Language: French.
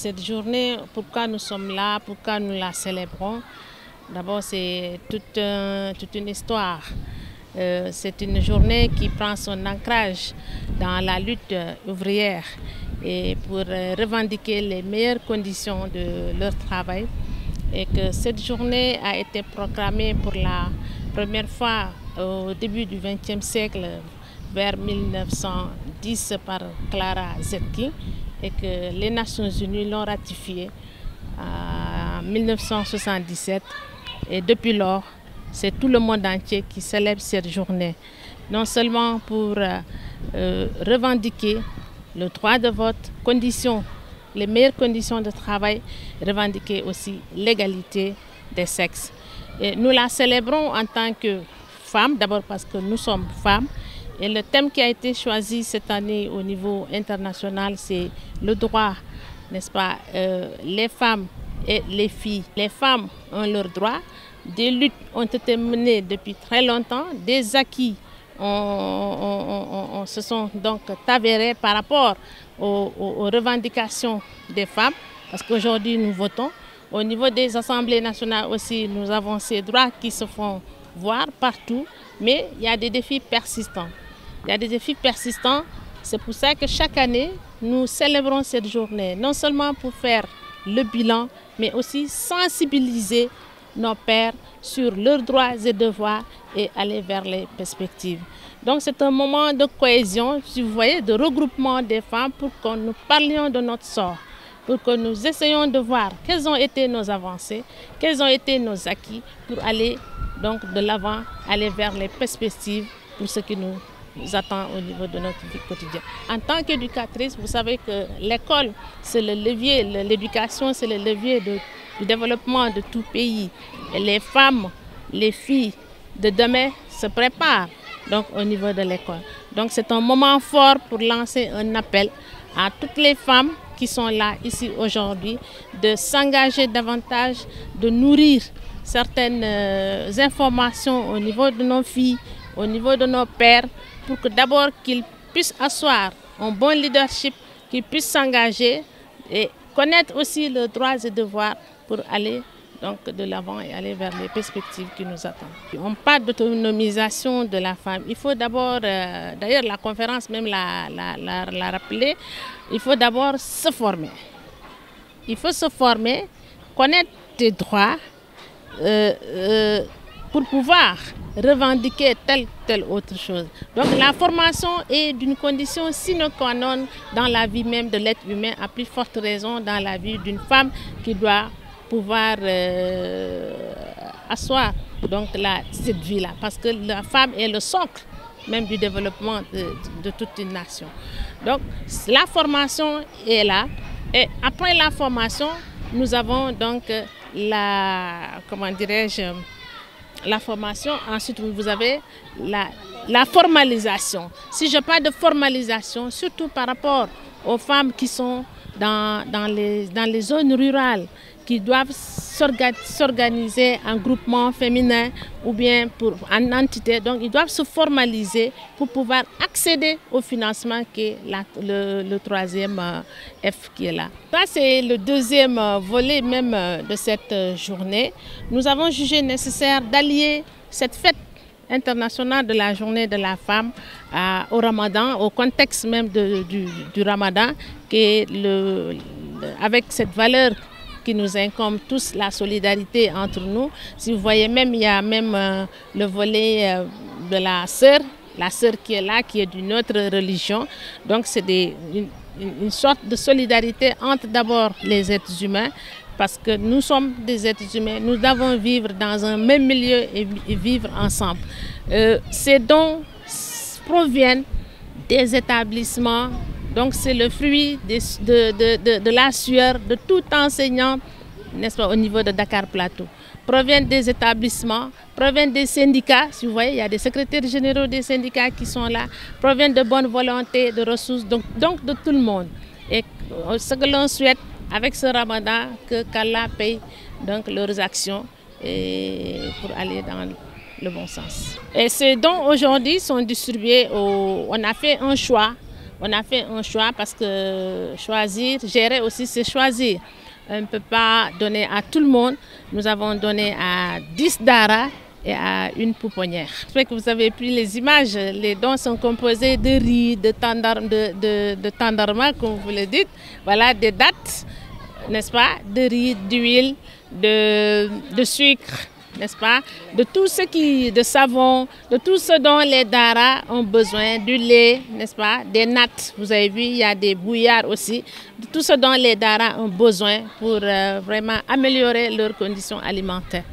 Cette journée, pourquoi nous sommes là, pourquoi nous la célébrons? D'abord, c'est toute une histoire. C'est une journée qui prend son ancrage dans la lutte ouvrière et pour revendiquer les meilleures conditions de leur travail. Et que cette journée a été proclamée pour la première fois au début du XXe siècle, vers 1910 par Clara Zetkin, et que les Nations Unies l'ont ratifiée en 1977. Et depuis lors, c'est tout le monde entier qui célèbre cette journée, non seulement pour revendiquer le droit de vote, les meilleures conditions de travail, revendiquer aussi l'égalité des sexes. Et nous la célébrons en tant que femmes, d'abord parce que nous sommes femmes. Et le thème qui a été choisi cette année au niveau international, c'est le droit, n'est-ce pas, les femmes et les filles. Les femmes ont leurs droits, des luttes ont été menées depuis très longtemps, des acquis se sont donc avérés par rapport aux revendications des femmes, parce qu'aujourd'hui nous votons. Au niveau des assemblées nationales aussi, nous avons ces droits qui se font voir partout, mais il y a des défis persistants. Il y a des défis persistants, c'est pour ça que chaque année, nous célébrons cette journée, non seulement pour faire le bilan, mais aussi sensibiliser nos pères sur leurs droits et devoirs et aller vers les perspectives. Donc c'est un moment de cohésion, si vous voyez, de regroupement des femmes pour que nous parlions de notre sort, pour que nous essayions de voir quelles ont été nos avancées, quels ont été nos acquis pour aller donc de l'avant, aller vers les perspectives pour ce qui nous attend au niveau de notre vie quotidienne. En tant qu'éducatrice, vous savez que l'école, c'est le levier, l'éducation, c'est le levier du développement de tout pays. Et les femmes, les filles de demain se préparent donc au niveau de l'école. Donc c'est un moment fort pour lancer un appel à toutes les femmes qui sont là ici aujourd'hui de s'engager davantage, de nourrir certaines informations au niveau de nos filles, au niveau de nos pères, pour que d'abord qu'ils puissent asseoir un bon leadership, qu'ils puissent s'engager et connaître aussi leurs droits et devoirs pour aller donc de l'avant et aller vers les perspectives qui nous attendent. On parle d'autonomisation de la femme. Il faut d'abord, d'ailleurs la conférence même l'a rappelé, il faut d'abord se former. Il faut se former, connaître tes droits pour pouvoir revendiquer telle autre chose. Donc la formation est d'une condition sine qua non dans la vie même de l'être humain, à plus forte raison dans la vie d'une femme qui doit pouvoir asseoir donc cette vie-là, parce que la femme est le socle même du développement de toute une nation. Donc la formation est là, et après la formation, nous avons donc la formation, ensuite vous avez la formalisation. Si je parle de formalisation, surtout par rapport aux femmes qui sont dans les zones rurales, qui doivent s'organiser en groupement féminin ou bien en entité. Donc ils doivent se formaliser pour pouvoir accéder au financement qui est le troisième F qui est là. Ça c'est le deuxième volet même de cette journée. Nous avons jugé nécessaire d'allier cette fête internationale de la journée de la femme au Ramadan, au contexte même du Ramadan, qui est avec cette valeur qui nous incombe tous, la solidarité entre nous. Si vous voyez même, il y a même le volet de la sœur qui est là, qui est d'une autre religion. Donc c'est une sorte de solidarité entre d'abord les êtres humains, parce que nous sommes des êtres humains, nous devons vivre dans un même milieu et vivre ensemble. Ces dons proviennent des établissements. Donc c'est le fruit de la sueur de tout enseignant, n'est-ce pas, au niveau de Dakar Plateau. Proviennent des établissements, proviennent des syndicats, si vous voyez, il y a des secrétaires généraux des syndicats qui sont là, proviennent de bonne volonté, de ressources, donc de tout le monde. Et ce que l'on souhaite avec ce Ramadan, qu'Allah paye donc leurs actions et pour aller dans le bon sens. Et ces dons aujourd'hui sont distribués, on a fait un choix On a fait un choix parce que choisir, gérer aussi, c'est choisir. On ne peut pas donner à tout le monde. Nous avons donné à 10 daara et à une pouponnière. J'espère que vous avez pris les images. Les dons sont composés de riz, de tandarma, comme vous le dites. Voilà, des dattes, n'est-ce pas, de riz, d'huile, de sucre, n'est-ce pas, de savon, de tout ce dont les daara ont besoin, du lait, n'est-ce pas, des nattes. Vous avez vu, il y a des bouillards aussi. De tout ce dont les daara ont besoin pour vraiment améliorer leurs conditions alimentaires.